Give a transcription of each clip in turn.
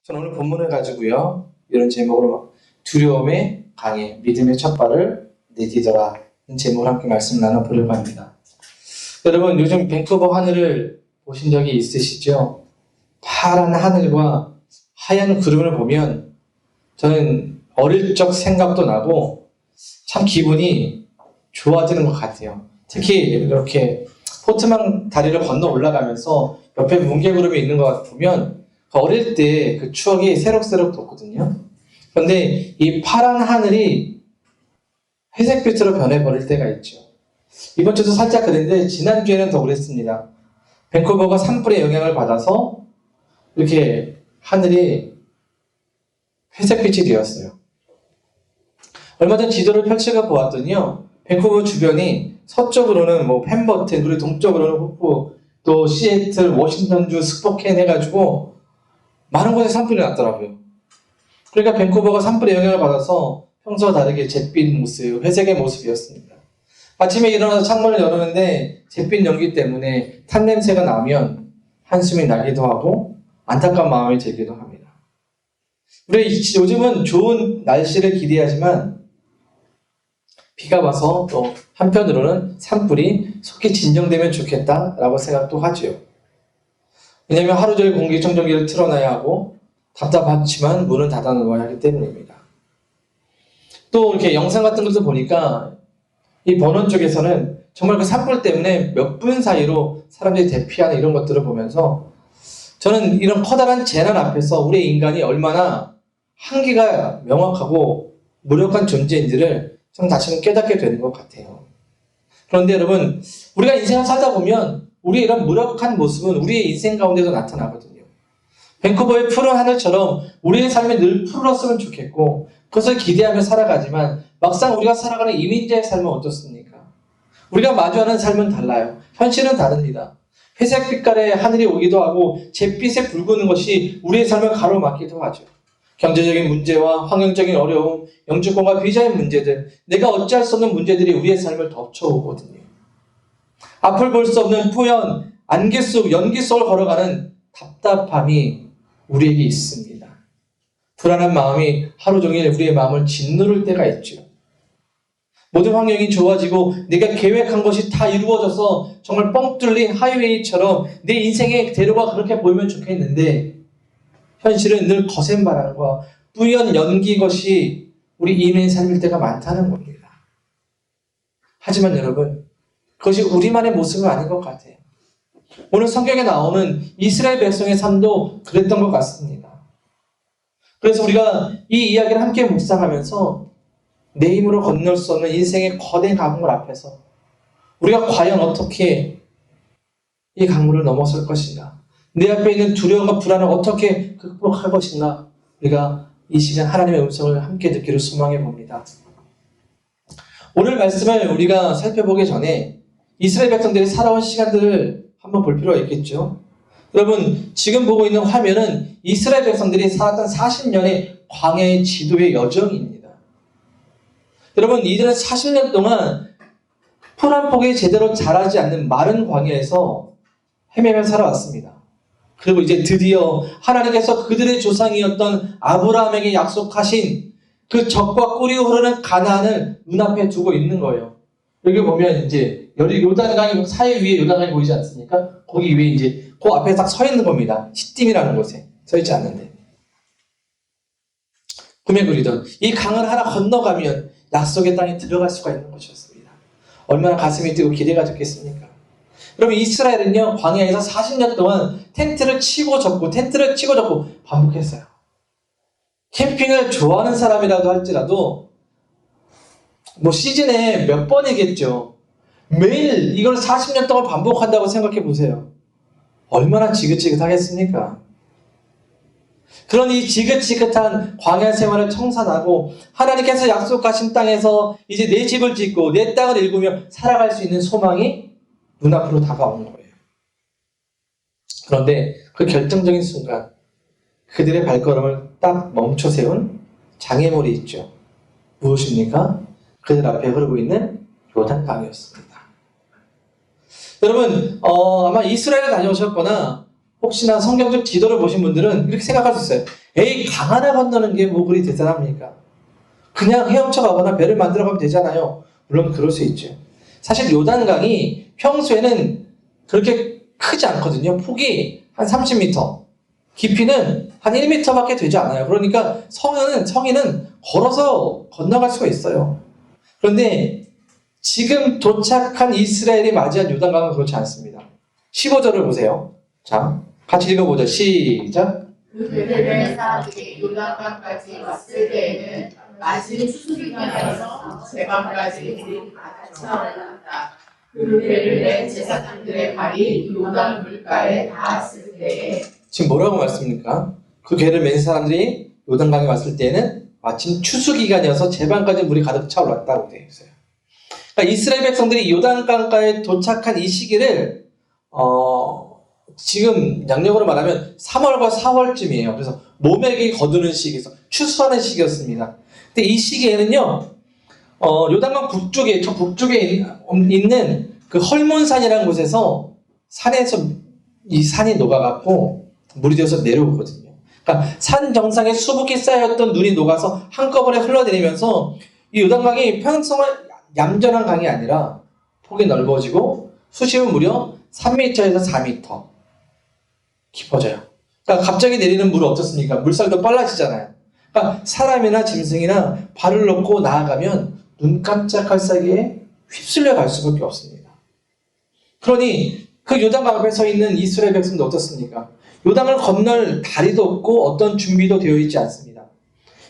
저는 오늘 본문을 가지고요, 이런 제목으로 두려움의 강해, 믿음의 첫 발을 내디뎌라 이 제목으로 함께 말씀 나눠보려고 합니다. 여러분, 요즘 밴쿠버 하늘을 보신 적이 있으시죠? 파란 하늘과 하얀 구름을 보면 저는 어릴 적 생각도 나고 참 기분이 좋아지는 것 같아요. 특히 이렇게 포트망 다리를 건너 올라가면서 옆에 뭉게구름이 있는 것 보면 어릴 때 그 추억이 새록새록 돋거든요. 그런데 이 파란 하늘이 회색빛으로 변해버릴 때가 있죠. 이번 주도 살짝 그랬는데 지난주에는 더 그랬습니다. 밴쿠버가 산불의 영향을 받아서 이렇게 하늘이 회색빛이 되었어요. 얼마 전 지도를 펼쳐가 보았더니요, 밴쿠버 주변이 서쪽으로는 펜버튼, 그리고 동쪽으로는 후프, 또 시애틀, 워싱턴주, 스포켄 해가지고 많은 곳에 산불이 났더라고요. 그러니까 밴쿠버가 산불의 영향을 받아서 평소와 다르게 잿빛 모습, 회색의 모습이었습니다. 아침에 일어나서 창문을 열었는데 잿빛 연기 때문에 탄 냄새가 나면 한숨이 나기도 하고 안타까운 마음이 들기도 합니다. 우리 요즘은 좋은 날씨를 기대하지만 비가 와서 또 한편으로는 산불이 속히 진정되면 좋겠다라고 생각도 하죠. 왜냐하면 하루 종일 공기청정기를 틀어놔야 하고 답답하지만 문은 닫아놓아야 하기 때문입니다. 또 이렇게 영상 같은 것도 보니까 이 버넌 쪽에서는 정말 그 산불 때문에 몇 분 사이로 사람들이 대피하는 이런 것들을 보면서 저는 이런 커다란 재난 앞에서 우리 인간이 얼마나 한계가 명확하고 무력한 존재인지를 좀 다시금 깨닫게 되는 것 같아요. 그런데 여러분, 우리가 인생을 살다 보면 우리의 이런 무력한 모습은 우리의 인생 가운데도 나타나거든요. 밴쿠버의 푸른 하늘처럼 우리의 삶이 늘 푸르렀으면 좋겠고 그것을 기대하며 살아가지만 막상 우리가 살아가는 이민자의 삶은 어떻습니까? 우리가 마주하는 삶은 달라요. 현실은 다릅니다. 회색 빛깔의 하늘이 오기도 하고 잿빛에 붉은 것이 우리의 삶을 가로막기도 하죠. 경제적인 문제와 환경적인 어려움, 영주권과 비자의 문제들, 내가 어찌할 수 없는 문제들이 우리의 삶을 덮쳐오거든요. 앞을 볼 수 없는 뿌연 안개 속, 연기 속을 걸어가는 답답함이 우리에게 있습니다. 불안한 마음이 하루 종일 우리의 마음을 짓누를 때가 있죠. 모든 환경이 좋아지고 내가 계획한 것이 다 이루어져서 정말 뻥 뚫린 하이웨이처럼 내 인생의 대로가 그렇게 보이면 좋겠는데 현실은 늘 거센 바람과 뿌연 연기 것이 우리 인생의 삶일 때가 많다는 겁니다. 하지만 여러분, 그것이 우리만의 모습은 아닌 것 같아요. 오늘 성경에 나오는 이스라엘 백성의 삶도 그랬던 것 같습니다. 그래서 우리가 이 이야기를 함께 묵상하면서 내 힘으로 건널 수 없는 인생의 거대 강물 앞에서 우리가 과연 어떻게 이 강물을 넘어설 것인가, 내 앞에 있는 두려움과 불안을 어떻게 극복할 것인가, 우리가 이 시간 하나님의 음성을 함께 듣기를 소망해 봅니다. 오늘 말씀을 우리가 살펴보기 전에 이스라엘 백성들이 살아온 시간들을 한번 볼 필요가 있겠죠. 여러분, 지금 보고 있는 화면은 이스라엘 백성들이 살았던 40년의 광야의 지도의 여정입니다. 여러분, 이들은 40년 동안 풀 한 폭이 제대로 자라지 않는 마른 광야에서 헤매며 살아왔습니다. 그리고 이제 드디어 하나님께서 그들의 조상이었던 아브라함에게 약속하신 그 젖과 꿀이 흐르는 가나안을 눈앞에 두고 있는 거예요. 여기 보면 이제 요단강이 사해 위에 요단강이 보이지 않습니까? 거기 위에 이제 그 앞에 딱 서 있는 겁니다. 시딤이라는 곳에 서 있지 않는데. 꿈에 그리던 이 강을 하나 건너가면 약속의 땅에 들어갈 수가 있는 것이었습니다. 얼마나 가슴이 뛰고 기대가 됐겠습니까? 여러분, 이스라엘은요, 광야에서 40년 동안 텐트를 치고 접고 반복했어요. 캠핑을 좋아하는 사람이라도 할지라도 시즌에 몇 번이겠죠. 매일 이걸 40년 동안 반복한다고 생각해 보세요. 얼마나 지긋지긋하겠습니까? 그런 이 지긋지긋한 광야 생활을 청산하고 하나님께서 약속하신 땅에서 이제 내 집을 짓고 내 땅을 일구며 살아갈 수 있는 소망이 눈앞으로 다가오는 거예요. 그런데 그 결정적인 순간 그들의 발걸음을 딱 멈춰 세운 장애물이 있죠. 무엇입니까? 그들 앞에 흐르고 있는 요단강이었습니다. 여러분, 아마 이스라엘에 다녀오셨거나 혹시나 성경적 지도를 보신 분들은 이렇게 생각할 수 있어요. 에이, 강 하나 건너는 게 뭐 그리 대단합니까? 그냥 헤엄쳐 가거나 배를 만들어 가면 되잖아요. 물론 그럴 수 있죠. 사실 요단강이 평소에는 그렇게 크지 않거든요. 폭이 한 30m, 깊이는 한 1m밖에 되지 않아요. 그러니까 성인은 걸어서 건너갈 수가 있어요. 그런데 지금 도착한 이스라엘이 맞이한 요단강은 그렇지 않습니다. 15절을 보세요. 자, 같이 읽어보죠. 시작. 그 베들레헴 사람들이 요단강까지 왔을 때에는 마침 추수기간이어서 제방까지 물이 가득 차올랐다. 그 베들레헴 제사장들의 발이 요단 물가에 닿았을 때에 지금 뭐라고 말씀입니까? 그 괴를 맨 사람들이 요단강에 왔을 때에는 마침 추수기간이어서 제방까지 물이 가득 차올랐다고 되어 있어요. 그러니까 이스라엘 백성들이 요단강가에 도착한 이 시기를 지금 양력으로 말하면 3월과 4월쯤이에요. 그래서 모매기 거두는 시기에서 추수하는 시기였습니다. 근데 이 시기에는요, 요단강 북쪽에, 저 북쪽에 있는 그 헐몬산이라는 곳에서 산에서 이 산이 녹아갖고 물이 되어서 내려오거든요. 그러니까 산 정상에 수북히 쌓였던 눈이 녹아서 한꺼번에 흘러내리면서 이 요단강이 평소와 얌전한 강이 아니라 폭이 넓어지고 수심은 무려 3m에서 4m 깊어져요. 그러니까 갑자기 내리는 물은 어떻습니까? 물살도 빨라지잖아요. 그러니까 사람이나 짐승이나 발을 놓고 나아가면 눈 깜짝할 사이에 휩쓸려 갈 수밖에 없습니다. 그러니 그 요단강 앞에 서 있는 이스라엘 백성도 어떻습니까? 요단을 건널 다리도 없고 어떤 준비도 되어 있지 않습니다.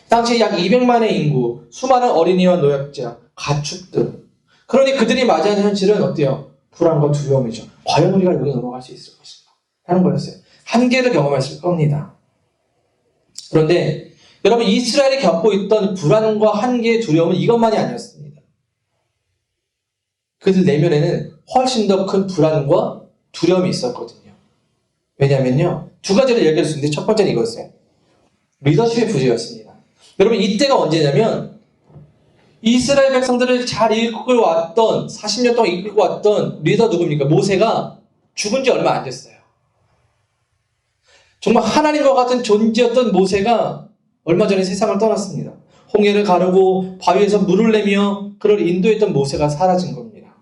당시 약 200만의 인구, 수많은 어린이와 노약자, 가축들. 그러니 그들이 맞이하는 현실은 어때요? 불안과 두려움이죠. 과연 우리가 여기 넘어갈 수 있을 것인가? 하는 거였어요. 한계를 경험했을 겁니다. 그런데 여러분, 이스라엘이 겪고 있던 불안과 한계의 두려움은 이것만이 아니었습니다. 그들 내면에는 훨씬 더 큰 불안과 두려움이 있었거든요. 왜냐면요, 두 가지를 얘기할 수 있는데 첫 번째는 이거였어요. 리더십의 부재였습니다. 여러분, 이때가 언제냐면 이스라엘 백성들을 잘 이끌고 왔던 40년 동안 이끌고 왔던 리더 누굽니까? 모세가 죽은 지 얼마 안 됐어요. 정말 하나님과 같은 존재였던 모세가 얼마 전에 세상을 떠났습니다. 홍해를 가르고 바위에서 물을 내며 그를 인도했던 모세가 사라진 겁니다.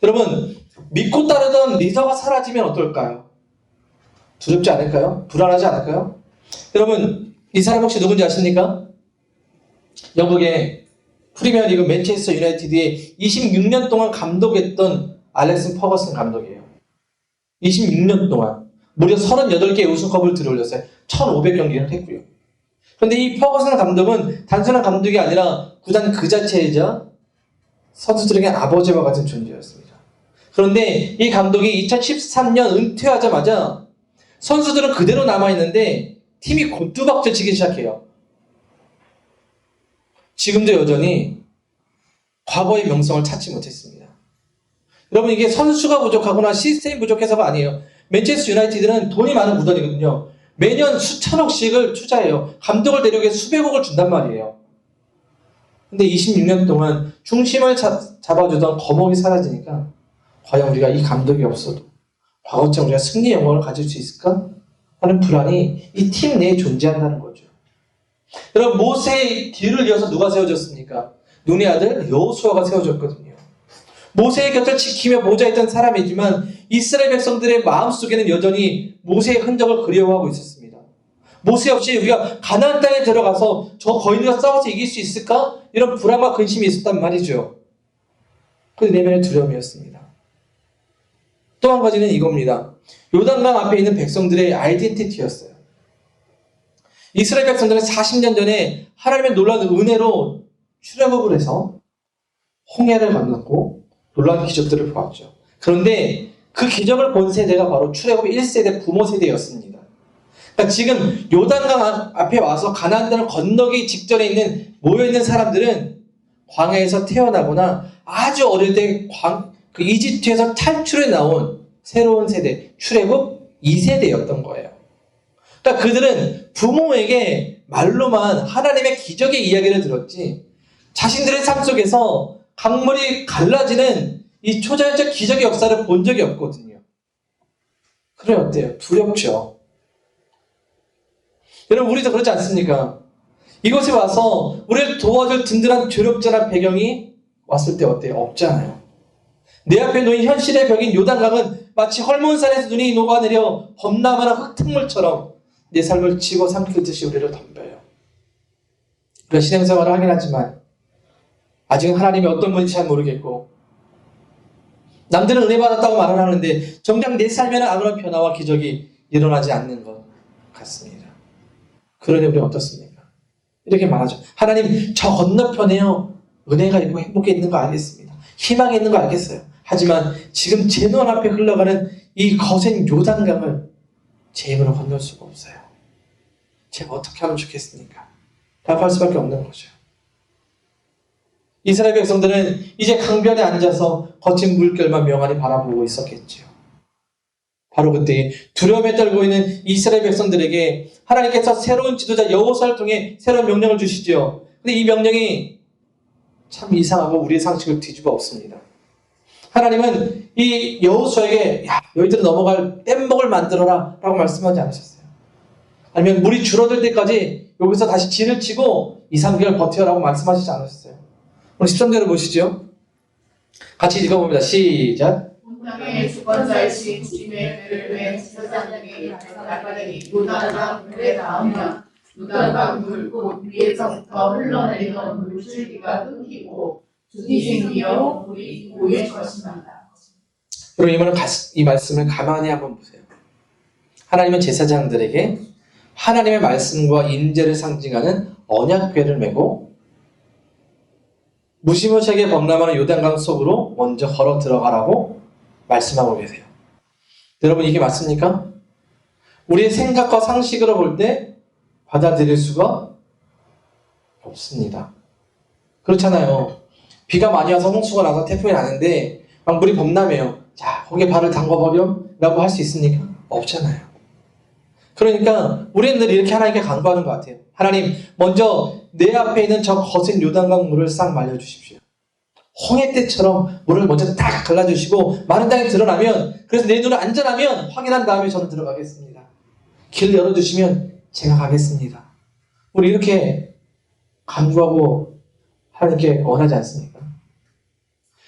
여러분, 믿고 따르던 리더가 사라지면 어떨까요? 두렵지 않을까요? 불안하지 않을까요? 여러분, 이 사람 혹시 누군지 아십니까? 영국의 프리미어리그 맨체스터 유나이티드에 26년 동안 감독했던 알렉슨 퍼거슨 감독이에요. 26년 동안 무려 38개의 우승컵을 들어올렸어요. 1500경기를 했고요. 그런데 이 퍼거슨 감독은 단순한 감독이 아니라 구단 그 자체이자 선수들에게 아버지와 같은 존재였습니다. 그런데 이 감독이 2013년 은퇴하자마자 선수들은 그대로 남아있는데 팀이 곤두박질 치기 시작해요. 지금도 여전히 과거의 명성을 찾지 못했습니다. 여러분, 이게 선수가 부족하거나 시스템이 부족해서가 아니에요. 맨체스터 유나이티드는 돈이 많은 구단이거든요. 매년 수천억씩을 투자해요. 감독을 데려오기 위해 수백억을 준단 말이에요. 근데 26년 동안 중심을 잡아주던 거목이 사라지니까 과연 우리가 이 감독이 없어도 과거처럼 우리가 승리의 영광을 가질 수 있을까? 하는 불안이 이 팀 내에 존재한다는 거죠. 여러분, 모세의 뒤를 이어서 누가 세워졌습니까? 눈의 아들 여호수아가 세워졌거든요. 모세의 곁을 지키며 보좌했던 사람이지만 이스라엘 백성들의 마음속에는 여전히 모세의 흔적을 그리워하고 있었습니다. 모세 없이 우리가 가나안 땅에 들어가서 저 거인과 싸워서 이길 수 있을까? 이런 불안과 근심이 있었단 말이죠. 그 내면의 두려움이었습니다. 또 한 가지는 이겁니다. 요단강 앞에 있는 백성들의 아이덴티티였어요. 이스라엘 백성들은 40년 전에 하나님의 놀라운 은혜로 출애굽을 해서 홍해를 건넜고 놀라운 기적들을 보았죠. 그런데 그 기적을 본 세대가 바로 출애굽 1세대 부모 세대였습니다. 그러니까 지금 요단강 앞에 와서 가나안 땅을 건너기 직전에 있는 모여있는 사람들은 광야에서 태어나거나 아주 어릴 때 그 이집트에서 탈출해 나온 새로운 세대, 출애굽 2세대였던 거예요. 그러니까 그들은 부모에게 말로만 하나님의 기적의 이야기를 들었지 자신들의 삶 속에서 강물이 갈라지는 이 초자연적 기적의 역사를 본 적이 없거든요. 그래 어때요? 두렵죠. 여러분 우리도 그렇지 않습니까? 이곳에 와서 우리를 도와줄 든든한 조력자나 배경이 왔을 때 어때요? 없잖아요. 내 앞에 놓인 현실의 벽인 요단강은 마치 헐몬산에서 눈이 녹아내려 범람하는 흙탕물처럼 내 삶을 집어삼킬 듯이 우리를 덤벼요. 우리가 신앙생활을 하긴 하지만 아직은 하나님이 어떤 분인지 잘 모르겠고 남들은 은혜 받았다고 말을 하는데 정작 내 삶에는 아무런 변화와 기적이 일어나지 않는 것 같습니다. 그러니 우리 어떻습니까? 이렇게 말하죠. 하나님 저 건너편에요. 은혜가 있고 행복이 있는 거 알겠습니다. 희망이 있는 거 알겠어요. 하지만 지금 제 눈앞에 흘러가는 이 거센 요단강을 제 힘으로 건널 수가 없어요. 제가 어떻게 하면 좋겠습니까? 답할 수밖에 없는 거죠. 이스라엘 백성들은 이제 강변에 앉아서 거친 물결만 명안히 바라보고 있었겠죠. 바로 그때 두려움에 떨고 있는 이스라엘 백성들에게 하나님께서 새로운 지도자 여호수아를 통해 새로운 명령을 주시죠. 근데 이 명령이 참 이상하고 우리의 상식을 뒤집어 엎습니다. 하나님은 이 여호수아에게 야, 너희들은 넘어갈 뗏목을 만들어라 라고 말씀하지 않으셨어요. 아니면 물이 줄어들 때까지 여기서 다시 진을 치고 2, 3개월 버텨라고 말씀하시지 않으셨어요. 오늘 13절을 보시죠. 같이 읽어봅니다. 시작. 땅의 주권자이신 주님의 배를 맨 제사장들이 나가니 요단강 물에 닿으면 요단강 물 곧 위에서부터 흘러내리던 물줄기가 끊기고 죽이 생기어 물이 고일 것입니다. 여러분 이 말씀을 가만히 한번 보세요. 하나님은 제사장들에게 하나님의 말씀과 임재를 상징하는 언약궤를 메고 무시무시하게 범람하는 요단강 속으로 먼저 걸어 들어가라고 말씀하고 계세요. 여러분 이게 맞습니까? 우리의 생각과 상식으로 볼 때 받아들일 수가 없습니다. 그렇잖아요. 비가 많이 와서 홍수가 나서 태풍이 나는데 막 물이 범람해요. 자, 거기에 발을 담궈버려? 라고 할 수 있습니까? 없잖아요. 그러니까 우리는 늘 이렇게 하나님께 간구하는 것 같아요. 하나님, 먼저 내 앞에 있는 저 거센 요단강 물을 싹 말려주십시오. 홍해 때처럼 물을 먼저 딱 갈라주시고 마른 땅에 드러나면 그래서 내 눈을 안전하면 확인한 다음에 저는 들어가겠습니다. 길 열어주시면 제가 가겠습니다. 우리 이렇게 간구하고 하나님께 원하지 않습니까?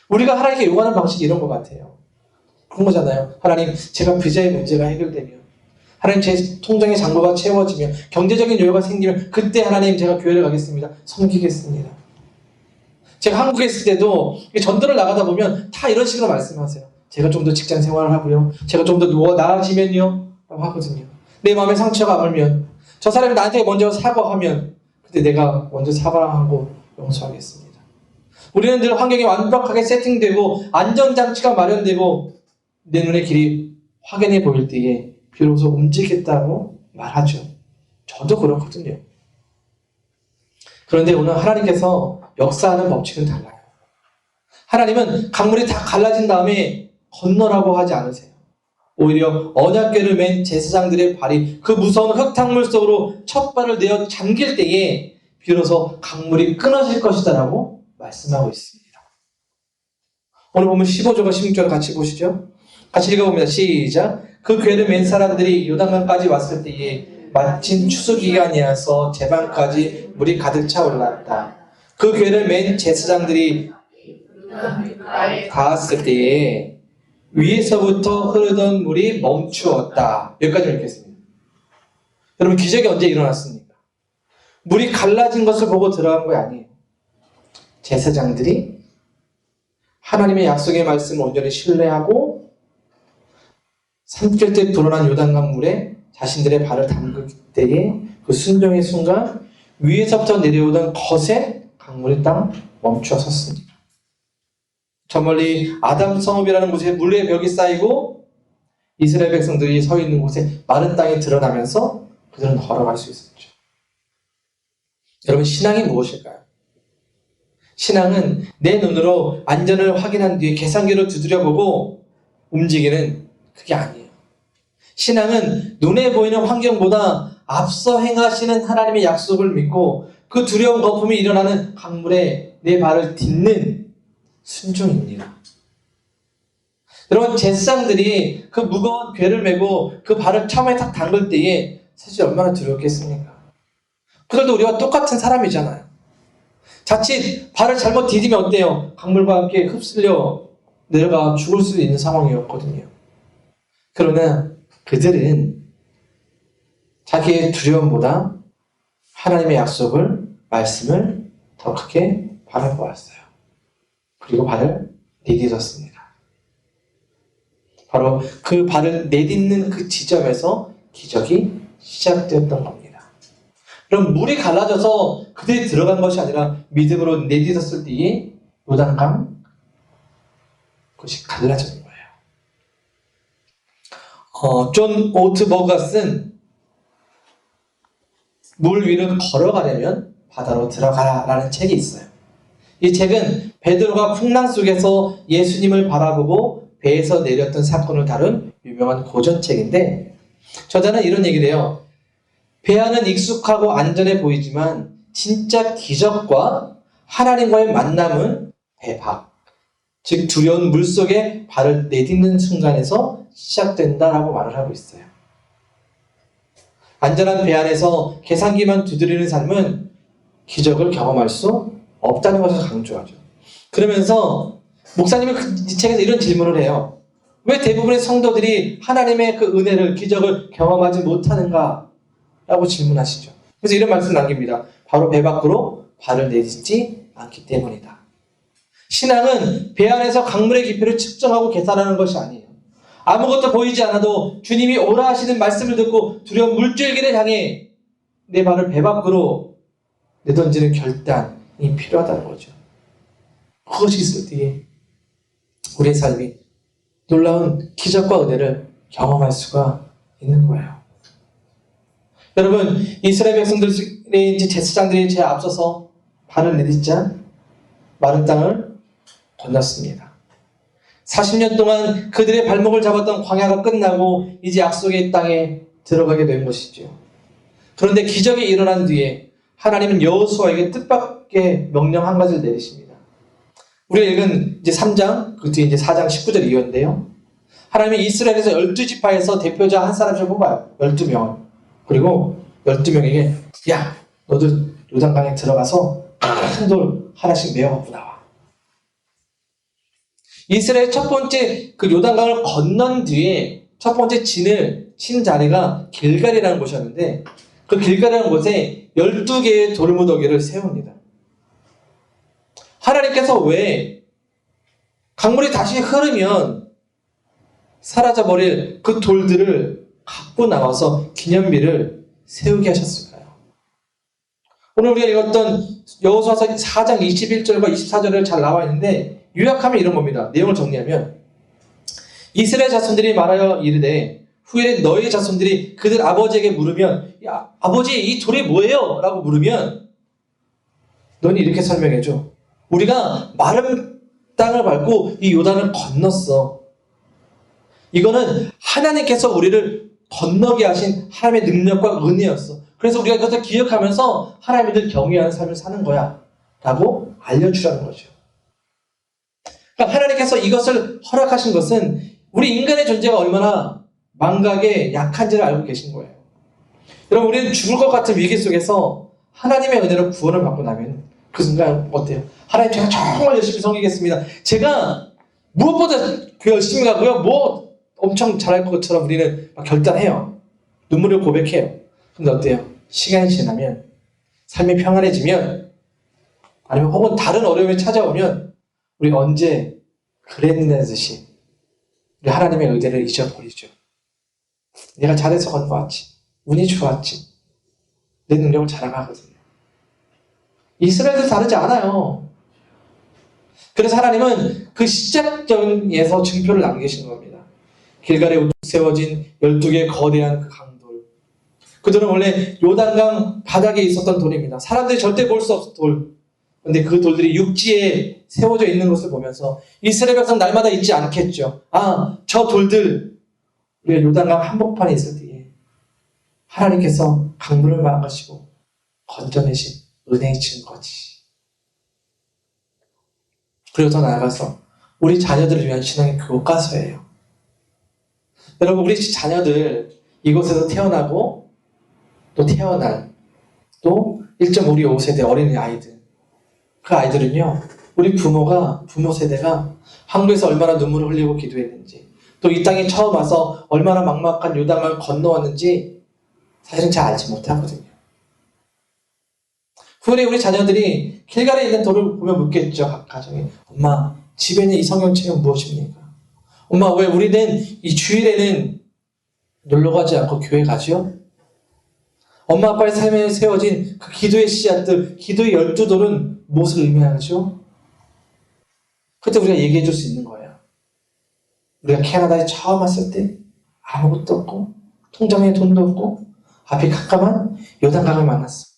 우리가 하나님께 요구하는 방식이 이런 것 같아요. 그런 거잖아요. 하나님, 제가 비자의 문제가 해결되면 하나님 제 통장의 잔고가 채워지면 경제적인 여유가 생기면 그때 하나님 제가 교회를 가겠습니다. 섬기겠습니다. 제가 한국에 있을 때도 전도를 나가다 보면 다 이런 식으로 말씀하세요. 제가 좀 더 직장 생활을 하고요. 제가 좀 더 나아지면요. 라고 하거든요. 내 마음에 상처가 아물면 저 사람이 나한테 먼저 사과하면 그때 내가 먼저 사과하고 용서하겠습니다. 우리는 늘 환경이 완벽하게 세팅되고 안전장치가 마련되고 내 눈의 길이 확연해 보일 때에 비로소 움직이겠다고 말하죠. 저도 그렇거든요. 그런데 오늘 하나님께서 역사하는 법칙은 달라요. 하나님은 강물이 다 갈라진 다음에 건너라고 하지 않으세요. 오히려 언약궤를 맨 제사장들의 발이 그 무서운 흙탕물 속으로 첫 발을 내어 잠길 때에 비로소 강물이 끊어질 것이다 라고 말씀하고 있습니다. 오늘 보면 15절과 16절을 같이 보시죠. 같이 읽어봅니다. 시작. 그 궤를 맨 사람들이 요단강까지 왔을 때에 마침 추수기간이어서 제방까지 물이 가득 차 올랐다. 그 궤를 맨 제사장들이 닿았을 때에 위에서부터 흐르던 물이 멈추었다. 여기까지 읽겠습니다. 여러분 기적이 언제 일어났습니까? 물이 갈라진 것을 보고 들어간 거 아니에요. 제사장들이 하나님의 약속의 말씀을 온전히 신뢰하고 삼킬 때 불어난 요단강 물에 자신들의 발을 담글 때에 그 순종의 순간 위에서부터 내려오던 거센 강물이 딱 멈추어 섰습니다. 저 멀리 아담 성읍이라는 곳에 물의 벽이 쌓이고 이스라엘 백성들이 서 있는 곳에 마른 땅이 드러나면서 그들은 걸어갈 수 있었죠. 여러분 신앙이 무엇일까요? 신앙은 내 눈으로 안전을 확인한 뒤에 계산기로 두드려보고 움직이는 그게 아니에요. 신앙은 눈에 보이는 환경보다 앞서 행하시는 하나님의 약속을 믿고 그 두려운 거품이 일어나는 강물에 내 발을 딛는 순종입니다. 여러분 제사장들이 그 무거운 궤를 메고 그 발을 처음에 딱 담글 때에 사실 얼마나 두렵겠습니까? 그들도 우리와 똑같은 사람이잖아요. 자칫 발을 잘못 디디면 어때요? 강물과 함께 흡슬려 내려가 죽을 수도 있는 상황이었거든요. 그러나 그들은 자기의 두려움보다 하나님의 약속을, 말씀을 더 크게 바라보았어요. 그리고 발을 내딛었습니다. 바로 그 발을 내딛는 그 지점에서 기적이 시작되었던 겁니다. 그럼 물이 갈라져서 그들이 들어간 것이 아니라 믿음으로 내딛었을 때에 요단강 그것이 갈라지는 거예요. 존 오트버그가 쓴 물 위를 걸어가려면 바다로 들어가라라는 책이 있어요. 이 책은 베드로가 풍랑 속에서 예수님을 바라보고 배에서 내렸던 사건을 다룬 유명한 고전책인데 저자는 이런 얘기를 해요. 배 안은 익숙하고 안전해 보이지만 진짜 기적과 하나님과의 만남은 배 밖, 즉 두려운 물속에 발을 내딛는 순간에서 시작된다라고 말을 하고 있어요. 안전한 배 안에서 계산기만 두드리는 삶은 기적을 경험할 수 없다는 것을 강조하죠. 그러면서 목사님은 이 책에서 이런 질문을 해요. 왜 대부분의 성도들이 하나님의 그 은혜를, 기적을 경험하지 못하는가? 라고 질문하시죠. 그래서 이런 말씀 남깁니다. 바로 배 밖으로 발을 내딛지 않기 때문이다. 신앙은 배 안에서 강물의 깊이를 측정하고 계산하는 것이 아니에요. 아무것도 보이지 않아도 주님이 오라 하시는 말씀을 듣고 두려운 물줄기를 향해 내 발을 배 밖으로 내던지는 결단이 필요하다는 거죠. 그것이 있을 때에 우리의 삶이 놀라운 기적과 은혜를 경험할 수가 있는 거예요. 여러분, 이스라엘 백성들의 제사장들이 제 앞서서 발을 내딛자 마른 땅을 건넜습니다. 40년 동안 그들의 발목을 잡았던 광야가 끝나고 이제 약속의 땅에 들어가게 된 것이죠. 그런데 기적이 일어난 뒤에 하나님은 여호수아에게 뜻밖의 명령 한 가지를 내리십니다. 우리가 읽은 이제 3장, 그 뒤에 이제 4장 19절 이어인데요. 하나님이 이스라엘에서 12지파에서 대표자 한 사람씩 뽑아요. 12명. 그리고 12명에게 야, 너도 요단강에 들어가서 큰 돌 하나씩 메어갖고 나와. 이스라엘 첫 번째 그 요단강을 건넌 뒤에 첫 번째 진을 친 자리가 길갈이라는 곳이었는데 그 길갈이라는 곳에 12개의 돌무더기를 세웁니다. 하나님께서 왜 강물이 다시 흐르면 사라져버릴 그 돌들을 갖고 나와서 기념비를 세우게 하셨을까요? 오늘 우리가 읽었던 여호수아서 4장 21절과 24절에 잘 나와 있는데 요약하면 이런 겁니다. 내용을 정리하면 이스라엘 자손들이 말하여 이르되 후일에 너희 자손들이 그들 아버지에게 물으면 야, 아버지 이 돌이 뭐예요? 라고 물으면 너는 이렇게 설명해줘. 우리가 마른 땅을 밟고 이 요단을 건넜어. 이거는 하나님께서 우리를 건너게 하신 하나님의 능력과 은혜였어. 그래서 우리가 이것을 기억하면서 하나님을 경외하는 삶을 사는 거야 라고 알려주라는 거죠. 그러니까 하나님께서 이것을 허락하신 것은 우리 인간의 존재가 얼마나 망각에 약한지를 알고 계신 거예요. 여러분, 우리는 죽을 것 같은 위기 속에서 하나님의 은혜로 구원을 받고 나면 그 순간 어때요? 하나님, 제가 정말 열심히 섬기겠습니다. 제가 무엇보다 그 열심히 가고요. 뭐 엄청 잘할 것처럼 우리는 막 결단해요. 눈물을 고백해요. 근데 어때요? 시간이 지나면, 삶이 평안해지면, 아니면 혹은 다른 어려움이 찾아오면 우리가 언제 그랬는 듯이 우리 하나님의 의대를 잊어버리죠. 내가 잘해서 건너왔지. 운이 좋았지. 내 능력을 자랑하거든요. 이스라엘도 다르지 않아요. 그래서 하나님은 그 시작점에서 증표를 남기신 겁니다. 길갈에 우뚝 세워진 12개의 거대한 그 강돌. 그들은 원래 요단강 바닥에 있었던 돌입니다. 사람들이 절대 볼 수 없는 돌. 그런데 그 돌들이 육지에 세워져 있는 것을 보면서 이스라엘 백성 날마다 잊지 않겠죠. 아, 저 돌들 우리가 요단강 한복판에 있을 때에 하나님께서 강물을 막으시고 건져내신 은혜의 증거지. 그리고 더 나아가서 우리 자녀들을 위한 신앙의 교과서예요. 여러분, 우리 자녀들 이곳에서 태어나고 또 태어난, 또 1.5세대 어린이 아이들. 그 아이들은요, 우리 부모 세대가 한국에서 얼마나 눈물을 흘리고 기도했는지, 또 이 땅에 처음 와서 얼마나 막막한 요단강을 건너왔는지 사실은 잘 알지 못하거든요. 후에 우리 자녀들이 길가에 있는 돌을 보며 묻겠죠. 각 가정에. 엄마, 집에 있는 이 성경책은 무엇입니까? 엄마, 왜 우리는 이 주일에는 놀러 가지 않고 교회 가죠? 엄마 아빠의 삶에 세워진 그 기도의 씨앗들, 기도의 12돌은 무엇을 의미하죠? 그때 우리가 얘기해 줄 수 있는 거예요. 우리가 캐나다에 처음 왔을 때 아무것도 없고 통장에 돈도 없고 앞이 캄캄한 요단강을 만났어.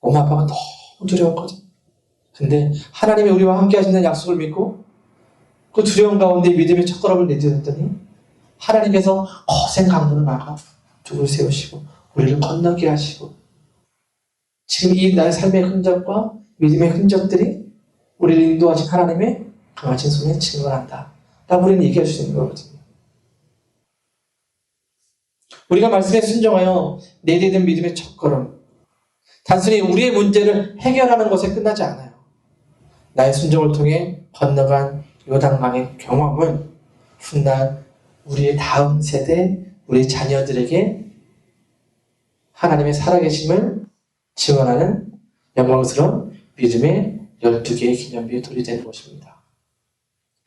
엄마 아빠가 너무 두려웠거든. 근데 하나님이 우리와 함께 하신다는 약속을 믿고 그 두려움 가운데 믿음의 첫걸음을 내딛었더니 하나님께서 거센 강물을 막아 두고 세우시고 우리를 건너게 하시고 지금 이 나의 삶의 흔적과 믿음의 흔적들이 우리를 인도하신 하나님의 강하신 손에 증거한다. 라고 우리는 얘기할 수 있는 거거든요. 우리가 말씀에 순종하여 내딛은 믿음의 첫걸음, 단순히 우리의 문제를 해결하는 것에 끝나지 않아요. 나의 순종을 통해 건너간 요단강의 경험은 훗날 우리의 다음 세대, 우리 자녀들에게 하나님의 살아계심을 증언하는 영광스러운 믿음의 12개의 기념비의 돌이 되는 것입니다.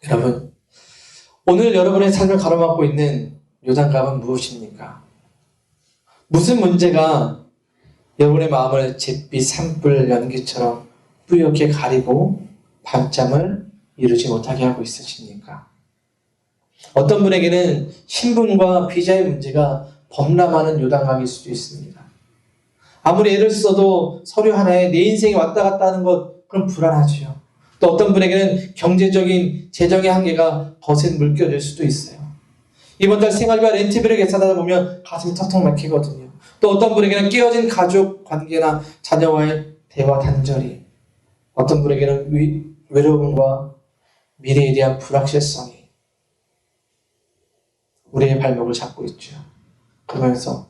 여러분, 오늘 여러분의 삶을 가로막고 있는 요단강은 무엇입니까? 무슨 문제가 여러분의 마음을 잿빛 산불 연기처럼 뿌옇게 가리고 밤잠을 이루지 못하게 하고 있으십니까? 어떤 분에게는 신분과 비자의 문제가 범람하는 요단강일 수도 있습니다. 아무리 애를 써도 서류 하나에 내 인생이 왔다 갔다 하는 것, 그럼 불안하지요. 또 어떤 분에게는 경제적인 재정의 한계가 거센 물결일 수도 있어요. 이번 달 생활비와 렌트비를 계산하다 보면 가슴이 턱턱 막히거든요. 또 어떤 분에게는 깨어진 가족 관계나 자녀와의 대화 단절이, 어떤 분에게는 외로움과 미래에 대한 불확실성이 우리의 발목을 잡고 있죠. 그러면서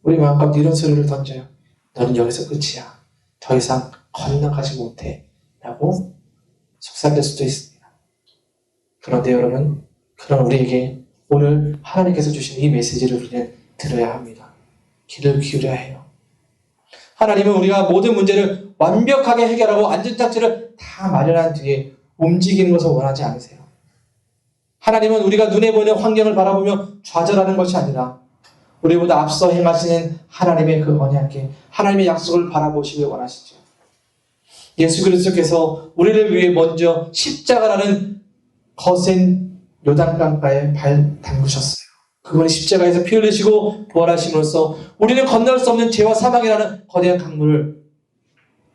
우리 마음가운데 이런 소리를 던져요. 너는 여기서 끝이야. 더 이상 건너가지 못해. 라고 속삭일 수도 있습니다. 그런데 여러분, 그런 우리에게 오늘 하나님께서 주신 이 메시지를 우리는 들어야 합니다. 귀를 기울여야 해요. 하나님은 우리가 모든 문제를 완벽하게 해결하고 안전장치를 다 마련한 뒤에 움직이는 것을 원하지 않으세요. 하나님은 우리가 눈에 보이는 환경을 바라보며 좌절하는 것이 아니라 우리보다 앞서 행하시는 하나님의 그 언약에 하나님의 약속을 바라보시길 원하시죠. 예수 그리스도께서 우리를 위해 먼저 십자가라는 거센 요단강가에 발 담그셨어요. 그분이 십자가에서 피 흘리시고 부활하심으로써 우리는 건널 수 없는 죄와 사망이라는 거대한 강물을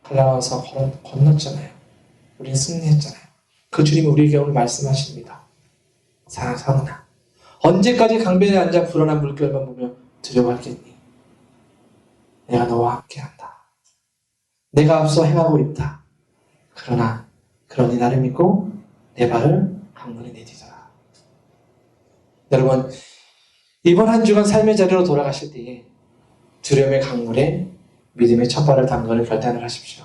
갈라서 건넜잖아요. 우리는 승리했잖아요. 그 주님이 우리에게 오늘 말씀하십니다. 사랑하는 성은아, 언제까지 강변에 앉아 불어난 물결만 보며 두려워하겠니? 내가 너와 함께한다. 내가 앞서 행하고 있다. 그러나 그러니 나를 믿고 내 발을 강물에 내디뎌라. 여러분, 이번 한 주간 삶의 자리로 돌아가실 때에 두려움의 강물에 믿음의 첫 발을 담그는 결단을 하십시오.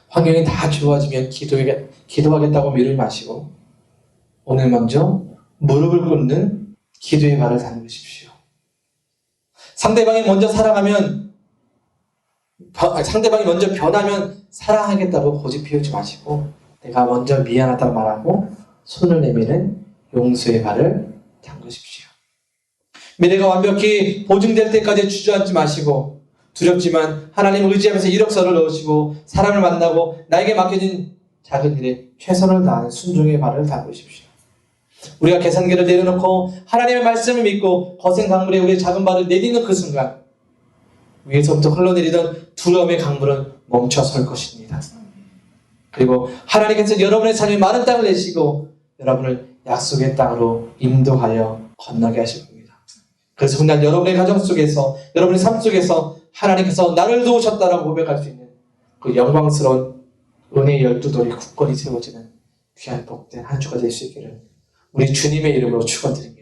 환경이 다 좋아지면 기도하겠다고 미루지 마시고 오늘 먼저 무릎을 꿇는 기도의 발을 담그십시오. 상대방이 먼저 변하면 사랑하겠다고 고집 피우지 마시고 내가 먼저 미안하다고 말하고 손을 내미는 용서의 발을 담그십시오. 미래가 완벽히 보증될 때까지 주저앉지 마시고 두렵지만 하나님을 의지하면서 이력서를 넣으시고 사람을 만나고 나에게 맡겨진 작은 일에 최선을 다하는 순종의 발을 담그십시오. 우리가 계산기를 내려놓고 하나님의 말씀을 믿고 거센 강물에 우리의 작은 발을 내딛는 그 순간 위에서부터 흘러내리던 두려움의 강물은 멈춰설 것입니다. 그리고 하나님께서 여러분의 삶에 많은 땅을 내시고 여러분을 약속의 땅으로 인도하여 건너게 하실 겁니다. 그래서 훗날 여러분의 가정 속에서 여러분의 삶 속에서 하나님께서 나를 도우셨다라고 고백할 수 있는 그 영광스러운 은혜의 12돌이 굳건히 세워지는 귀한 복된 한 주가 될 수 있기를 우리 주님의 이름으로 축원드립니다.